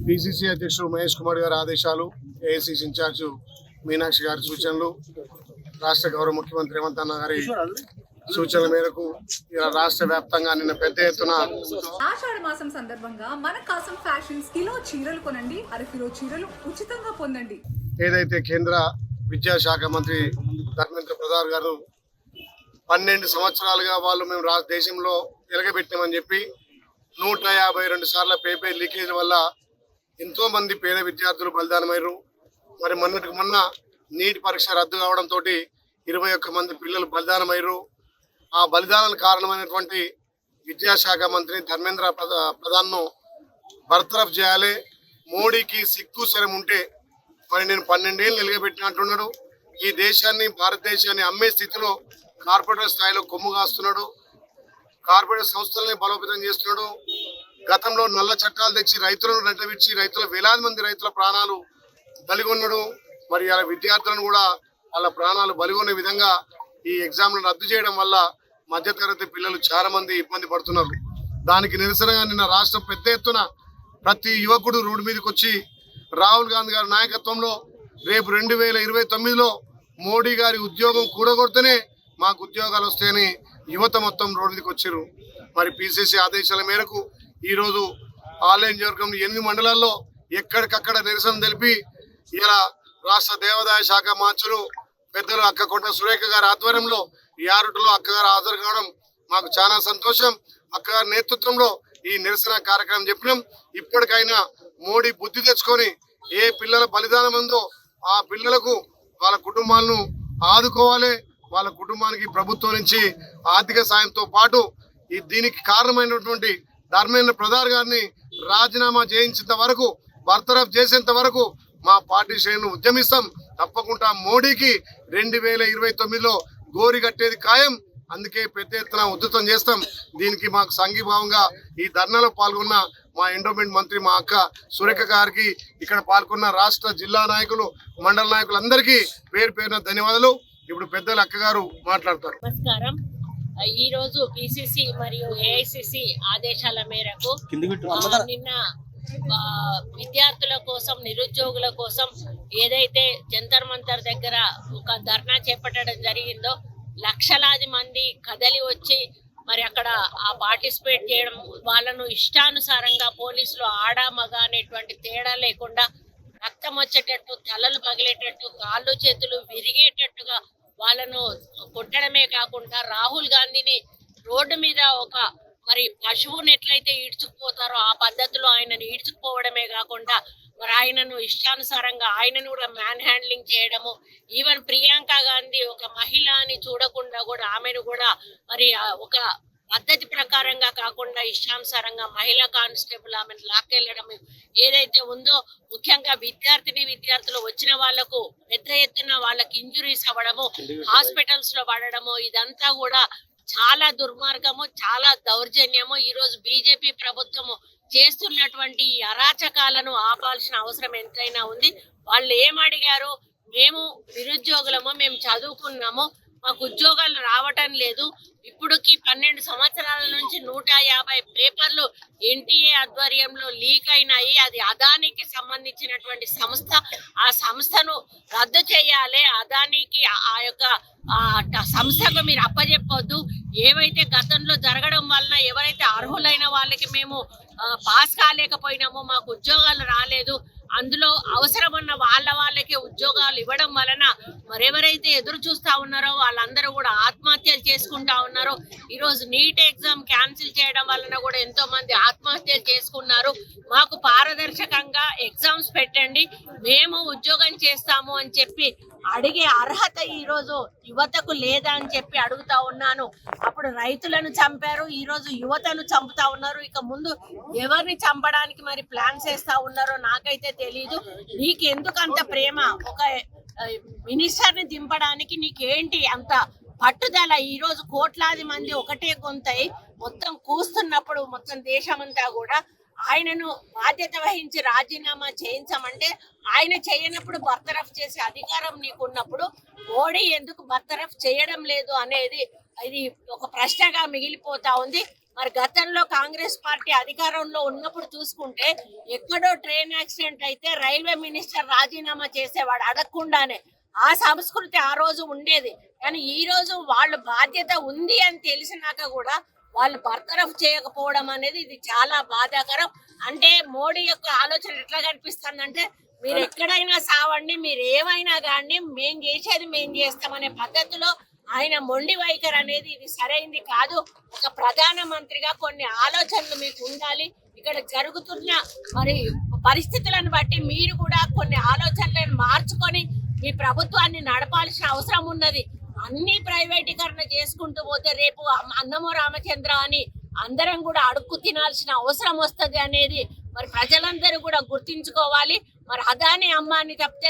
PCC అధ్యక్షుడు మహేష్ కుమార్ గారి ఆదేశాలు, ఏఐసిసి ఇన్ఛార్జు మీనాక్షి గారి సూచనలు, రాష్ట్ర గౌరవ ముఖ్యమంత్రి రేవంత్ అన్న గారి సూచనల మేరకు రాష్ట్ర వ్యాప్తంగా నిన్న పెద్ద ఎత్తున ఆషాఢ మాసం సందర్భంగా మన కాసం ఫ్యాషన్స్ కిలో చీరలు కొనండి, అరకిలో చీరలు ఉచితంగా పొందండి. ఏదైతే కేంద్ర విద్యాశాఖ మంత్రి ధర్మేంద్ర ప్రధాన్ గారు 12 సంవత్సరాలుగా వాళ్ళు మేము దేశంలో వెలగబెట్టామని చెప్పి 152 సార్ల పేపర్ లీకేజ్ వల్ల ఎంతో మంది పేద విద్యార్థులు బలిదానమయ్యారు. మరి మొన్న నీట్ పరీక్ష రద్దు కావడంతో 21 మంది పిల్లలు బలిదానమయ్యారు. ఆ బలిదానాలకు కారణమైనటువంటి విద్యాశాఖ మంత్రి ధర్మేంద్ర ప్రధాన్ను బర్తరఫ్ చేయాలి. మోడీకి సిగ్గు శరం ఉంటే మరి నేను 12 ఏళ్ళు నిలగబెట్టినట్టున్నాడు. ఈ దేశాన్ని, భారతదేశాన్ని అమ్మే స్థితిలో కార్పొరేట్ స్థాయిలో కొమ్ము కాస్తున్నాడు. కార్పొరేట్ సంస్థలని బలోపేతం చేస్తున్నాడు. గతంలో నల్ల చట్టాలు తెచ్చి రైతులను నట్టవిచ్చి వేలాది మంది రైతుల ప్రాణాలు బలిగొన్నాడు. మరి అలా విద్యార్థులను కూడా వాళ్ళ ప్రాణాలు బలిగొనే విధంగా ఈ ఎగ్జామ్లను రద్దు చేయడం వల్ల మధ్యతరగతి పిల్లలు చాలా మంది ఇబ్బంది పడుతున్నారు. దానికి నిరసనగా నిన్న రాష్ట్రం పెద్ద ఎత్తున ప్రతి యువకుడు రోడ్డు మీదకి వచ్చి రాహుల్ గాంధీ గారి నాయకత్వంలో రేపు 2029లో మోడీ గారి ఉద్యోగం కూడగొడితేనే మాకు ఉద్యోగాలు వస్తాయని యువత మొత్తం రోడ్డు మీదకి వచ్చారు. మరి పిసిసి ఆదేశాల మేరకు ఈరోజు ఆన్లైన్ నియోజకవర్గంలో 8 మండలాల్లో ఎక్కడికక్కడ నిరసన తెలిపి ఇలా రాష్ట్ర దేవాదాయ శాఖ మార్చులు పెద్దలు అక్క కొండ సురేఖ గారి ఆధ్వర్యంలో యారుటలో అక్కగారు హాజరు కావడం మాకు చాలా సంతోషం. అక్కగారి నేతృత్వంలో ఈ నిరసన కార్యక్రమం చెప్పినాం. ఇప్పటికైనా మోడీ బుద్ధి తెచ్చుకొని ఏ పిల్లల బలిదానం ఉందో ఆ పిల్లలకు వాళ్ళ కుటుంబాలను ఆదుకోవాలి. వాళ్ళ కుటుంబానికి ప్రభుత్వం నుంచి ఆర్థిక సాయంతో పాటు దీనికి కారణమైనటువంటి ధర్మేంద్ర ప్రధాన్ గారిని రాజీనామా చేయించేంత వరకు, బర్తరఫ్ చేసేంత వరకు మా పార్టీ శ్రేణులు ఉద్యమిస్తాం. తప్పకుండా మోడీకి 2029లో గోరి కట్టేది ఖాయం. అందుకే పెద్ద ఎత్తున ఉధృతం చేస్తాం. దీనికి మాకు సంఘీభావంగా ఈ ధర్నాలో పాల్గొన్న మా ఎండోమెంట్ మంత్రి మా అక్క సురేఖ గారికి, ఇక్కడ పాల్గొన్న రాష్ట్ర జిల్లా నాయకులు, మండల నాయకులందరికీ పేరు పేరున ధన్యవాదాలు. ఇప్పుడు పెద్దలు అక్కగారు మాట్లాడతారు. నమస్కారం. ఈ రోజు పిసిసి మరియు ఏఐసిసి ఆదేశాల మేరకు నిన్న విద్యార్థుల కోసం, నిరుద్యోగుల కోసం ఏదైతే జంతర్ మంతర్ దగ్గర ఒక ధర్నా చేపట్టడం జరిగిందో, లక్షలాది మంది కదలి వచ్చి మరి అక్కడ ఆ పార్టిసిపేట్ చేయడం, వాళ్ళను ఇష్టానుసారంగా పోలీసులు ఆడ మగ అనేటువంటి తేడా లేకుండా రక్తం వచ్చేటట్టు, తలలు పగిలేటట్టు, కాళ్ళు చేతులు విరిగేటట్టుగా వాళ్ళను కొట్టడమే కాకుండా రాహుల్ గాంధీని రోడ్డు మీద ఒక మరి పశువుని ఎట్లయితే ఈడ్చుకుపోతారో ఆ పద్ధతిలో ఆయనను ఈడ్చుకుపోవడమే కాకుండా మరి ఆయనను ఇష్టానుసారంగా ఆయనను కూడా మ్యాన్ హ్యాండ్లింగ్ చేయడము, ఈవెన్ ప్రియాంక గాంధీ ఒక మహిళ అని చూడకుండా కూడా ఆమెను కూడా మరి ఒక పద్ధతి ప్రకారంగా కాకుండా ఇష్టానుసారంగా మహిళా కానిస్టేబుల్ ఆమెను లాక్కెళ్ళడం ఏదైతే ఉందో, ముఖ్యంగా విద్యార్థులు వచ్చిన వాళ్లకు పెద్ద ఎత్తున వాళ్ళకి ఇంజురీస్ అవ్వడము, హాస్పిటల్స్ లో పడడము, ఇదంతా కూడా చాలా దుర్మార్గము, చాలా దౌర్జన్యము. ఈ రోజు బీజేపీ ప్రభుత్వము చేస్తున్నటువంటి ఈ అరాచకాలను ఆపాల్సిన అవసరం ఎంతైనా ఉంది. వాళ్ళు ఏం అడిగారు? మేము నిరుద్యోగులము, మేము చదువుకున్నాము, మాకు ఉద్యోగాలు రావటం లేదు. ఇప్పుడుకి 12 సంవత్సరాల నుంచి 150 పేపర్లు ఎన్టీఏ ఆధ్వర్యంలో లీక్ అయినాయి. అది అదానికి సంబంధించినటువంటి సంస్థ. ఆ సంస్థను రద్దు చేయాలి. అదానికి ఆ యొక్క సంస్థకు మీరు అప్పచెప్పొద్దు. ఏవైతే గతంలో జరగడం వలన ఎవరైతే అర్హులైన వాళ్ళకి మేము పాస్ కాలేకపోయినామో, మాకు ఉద్యోగాలు రాలేదు, అందులో అవసరమన్న వాళ్ళకి ఉద్యోగాలు ఇవ్వడం వలన మరెవరైతే ఎదురు చూస్తా ఉన్నారో వాళ్ళందరూ కూడా ఆత్మహత్యలు చేసుకుంటా ఉన్నారు. ఈరోజు నీట్ ఎగ్జామ్ క్యాన్సిల్ చేయడం వలన కూడా ఎంతో మంది ఆత్మహత్యలు చేసుకున్నారు. మాకు పారదర్శకంగా ఎగ్జామ్స్ పెట్టండి, మేము ఉద్యోగం చేస్తాము అని చెప్పి అడిగే అర్హత ఈరోజు యువతకు లేదా అని చెప్పి అడుగుతా ఉన్నాను. అప్పుడు రైతులను చంపారు, ఈరోజు యువతను చంపుతా ఉన్నారు. ఇక ముందు ఎవరిని చంపడానికి మరి ప్లాన్స్ చేస్తా ఉన్నారో నాకైతే తెలీదు. నీకు ఎందుకు అంత ప్రేమ? ఒక మినిస్టర్ని దింపడానికి నీకేంటి అంత పట్టుదల? ఈరోజు కోట్లాది మంది ఒకటే గొంతై మొత్తం కూస్తున్నప్పుడు మొత్తం దేశమంతా కూడా ఆయనను బాధ్యత వహించి రాజీనామా చేయించమంటే ఆయన చేయనప్పుడు బర్తరఫ్ చేసే అధికారం నీకున్నప్పుడు మోడీ ఎందుకు బర్తరఫ్ చేయడం లేదు అనేది ఇది ఒక ప్రశ్నగా మిగిలిపోతా ఉంది. మరి గతంలో కాంగ్రెస్ పార్టీ అధికారంలో ఉన్నప్పుడు చూసుకుంటే ఎక్కడో ట్రైన్ యాక్సిడెంట్ అయితే రైల్వే మినిస్టర్ రాజీనామా చేసేవాడు అడగకుండానే. ఆ సంస్కృతి ఆ రోజు ఉండేది. కానీ ఈ రోజు వాళ్ళ బాధ్యత ఉంది అని తెలిసినాక కూడా వాళ్ళు బర్తరఫ్ చేయకపోవడం అనేది ఇది చాలా బాధాకరం. అంటే మోడీ యొక్క ఆలోచన ఎట్లా కనిపిస్తుందంటే మీరు ఎక్కడైనా సావండి, మీరు ఏమైనా కానీ మేం చేసేది మేం చేస్తామనే పద్ధతిలో ఆయన మొండి వైఖరి అనేది ఇది సరైంది కాదు. ఒక ప్రధానమంత్రిగా కొన్ని ఆలోచనలు మీకు ఉండాలి. ఇక్కడ జరుగుతున్న మరి పరిస్థితులను బట్టి మీరు కూడా కొన్ని ఆలోచనలను మార్చుకొని మీ ప్రభుత్వాన్ని నడపాల్సిన అవసరం ఉన్నది. అన్ని ప్రైవేటీకరణ చేసుకుంటూ పోతే రేపు అన్నమో రామచంద్ర అని అందరం కూడా అడుక్కు తినాల్సిన అవసరం వస్తుంది అనేది మరి ప్రజలందరూ కూడా గుర్తించుకోవాలి. మరి అదాని అమ్మాని తప్పితే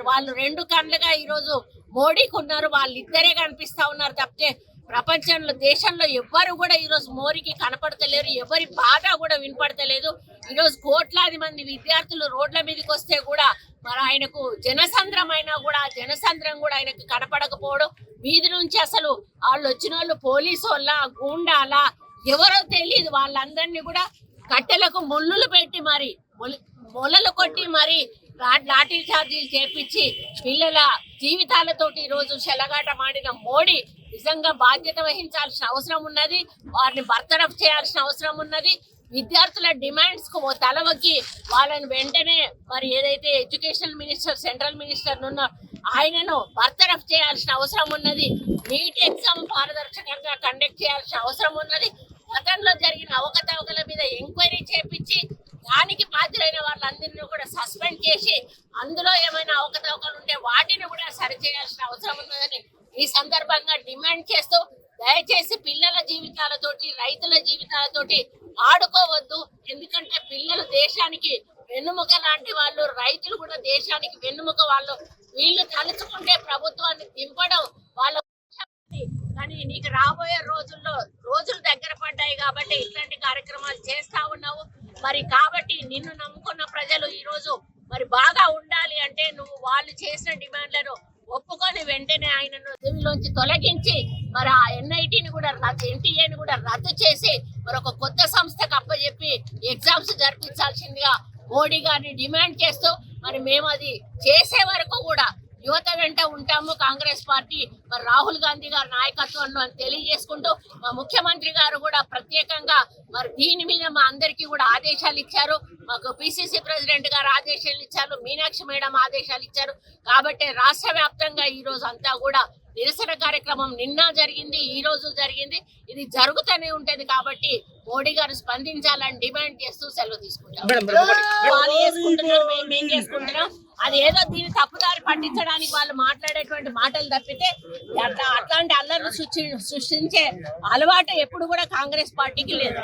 వాళ్ళు రెండు కళ్ళుగా ఈరోజు మోడీకి ఉన్నారు, వాళ్ళిద్దరే కనిపిస్తా ఉన్నారు తప్పితే ప్రపంచంలో దేశంలో ఎవ్వరు కూడా ఈరోజు మోడీకి కనపడతలేరు, ఎవరి బాధ కూడా వినపడతలేదు. ఈరోజు కోట్లాది మంది విద్యార్థులు రోడ్ల మీదకి వస్తే కూడా మరి ఆయనకు జనసంద్రం అయినా కూడా జనసంద్రం కూడా ఆయనకు కనపడకపోవడం, వీధి నుంచి అసలు వాళ్ళు వచ్చిన వాళ్ళు పోలీసు వాళ్ళ గూండాల ఎవరో తెలియదు, వాళ్ళందరినీ కూడా కట్టెలకు ముళ్ళులు పెట్టి మరి మొలలు కొట్టి మరి లాఠీ చార్జీలు చేపించి పిల్లల జీవితాలతోటి ఈరోజు చెలగాట మాడిన మోడీ నిజంగా బాధ్యత వహించాల్సిన అవసరం ఉన్నది. వారిని బర్తరఫ్ చేయాల్సిన అవసరం ఉన్నది. విద్యార్థుల డిమాండ్స్ కు తలవకి వాళ్ళని వెంటనే మరి ఏదైతే ఎడ్యుకేషన్ మినిస్టర్ సెంట్రల్ మినిస్టర్ ఉన్నారో ఆయనను బర్తరఫ్ చేయాల్సిన అవసరం ఉన్నది. నీట్ ఎగ్జామ్ పారదర్శకంగా కండక్ట్ చేయాల్సిన అవసరం ఉన్నది. గతంలో జరిగిన అవకతవకల మీద ఎంక్వైరీ చేపించి దానికి బాధ్యులైన వాళ్ళందరినీ కూడా సస్పెండ్ చేసి అందులో ఏమైనా అవకతవకలు ఉంటే వాటిని కూడా సరిచేయాల్సిన అవసరం ఉన్నదని ఈ సందర్భంగా డిమాండ్ చేస్తూ దయచేసి పిల్లల జీవితాలతోటి రైతుల జీవితాలతోటి ఆడుకోవద్దు. ఎందుకంటే పిల్లలు దేశానికి వెన్నుముక లాంటి వాళ్ళు, రైతులు కూడా దేశానికి వెన్నుముక వాళ్ళు. వీళ్ళు తలుచుకుంటే ప్రభుత్వాన్ని దింపడం వాళ్ళ కానీ నీకు రాబోయే రోజులు దగ్గర పడ్డాయి కాబట్టి ఇట్లాంటి కార్యక్రమాలు చేస్తా ఉన్నావు. మరి కాబట్టి నిన్ను నమ్ముకున్న ప్రజలు ఈ రోజు మరి బాగా ఉండాలి అంటే నువ్వు వాళ్ళు చేసిన డిమాండ్లను ఒప్పుకొని వెంటనే ఆయనను పదవిలోంచి తొలగించి మరి ఆ ఎన్ఐటిని కూడా ఎన్టీఏని కూడా రద్దు చేసి మరి ఒక కొత్త సంస్థకు అప్పచెప్పి ఎగ్జామ్స్ జరిపించాల్సిందిగా మోడీ గారిని డిమాండ్ చేస్తూ మరి మేము అది చేసే వరకు కూడా యువత వెంట ఉంటాము. కాంగ్రెస్ పార్టీ మరి రాహుల్ గాంధీ గారి నాయకత్వంలో అని తెలియజేసుకుంటూ మా ముఖ్యమంత్రి గారు కూడా ప్రత్యేకంగా మరి దీని మీద మా అందరికీ కూడా ఆదేశాలు ఇచ్చారు. మాకు పిసిసి ప్రెసిడెంట్ గారు ఆదేశాలు ఇచ్చారు, మీనాక్షి మేడం ఆదేశాలు ఇచ్చారు. కాబట్టి రాష్ట్ర వ్యాప్తంగా ఈ రోజు అంతా కూడా నిరసన కార్యక్రమం నిన్న జరిగింది, ఈ రోజు జరిగింది, ఇది జరుగుతూనే ఉంటది. కాబట్టి మోడీ గారు స్పందించాలని డిమాండ్ చేస్తూ సెలవు తీసుకుంటాం. వాళ్ళు చేసుకుంటున్నారు, మేము చేసుకుంటున్నాం. అది ఏదో దీన్ని తప్పుదారి పట్టించడానికి వాళ్ళు మాట్లాడేటువంటి మాటలు తప్పితే అట్లాంటి అల్లర్లు సృష్టించే అలవాటు ఎప్పుడు కూడా కాంగ్రెస్ పార్టీకి లేదు.